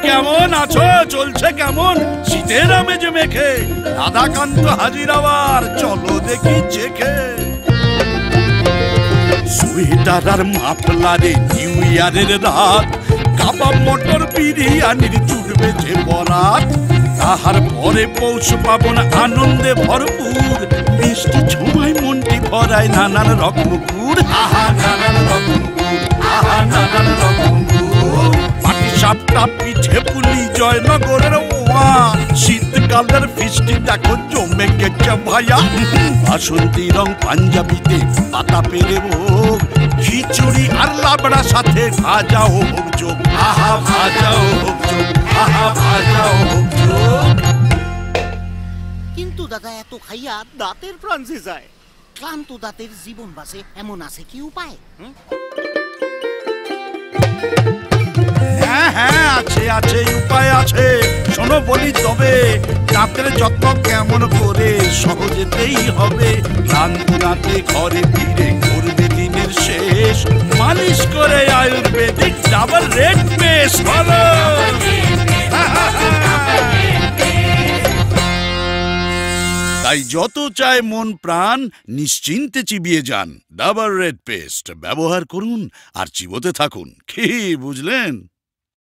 কেমন আছো? চলছে কেমন শীতের আমেজে মেখে? রাধাকান্ত হাজির আবার, চলো দেখি চেখে। সুইটার আর মাফলারে নিউ ইয়ারের রাত, কাবাব মটর বিরিয়ানির জুড়বে যে বরাত। তাহার পরে পৌষ পাবন আনন্দে ভরপুর, বৃষ্টি ছোঁয়ায় মনটি ভরায় নানান রকম গুড়। আহা নানান রকম গুড়, আহা নানান রকম গুড়। পাটি সাপটা পিঠে পুলি জয়নগরের ওয়া, শীতকালের ফিস্টি দেখো জমে গেছে ভাইয়া। বাসন্তী রং পাঞ্জাবিতে পাতা পেরে ভোগ, খিচুড়ি আর লাবড়া সাথে ভাজাও হোক যোগ। আহা ভাজাও হোক যোগ, আহা ভাজাও হোক যোগ। কিন্তু দাদা এত খাইয়া দাঁতের প্রাঞ্জে যায়, ক্লান্ত দাঁতের জীবন বাঁচে এমন আছে কি উপায়? হ্যাঁ হ্যাঁ আছে আছে, উপায় আছে, শোনো বলি তবে। দাঁতের যত্ন কেমন করে? সহজেতেই হবে। ক্লান্ত দাঁতে ঘরে ফিরে করবে দিনের শেষ, মালিশ করে আয়ুর্বেদিক ডাবল রেড পেস্ট। বলো তাই যত চায় মন প্রাণ, নিশ্চিন্তে চিবিয়ে যান ডাবল রেড পেস্ট। ব্যবহার করুন আর চিবোতে থাকুন। কি বুঝলেন?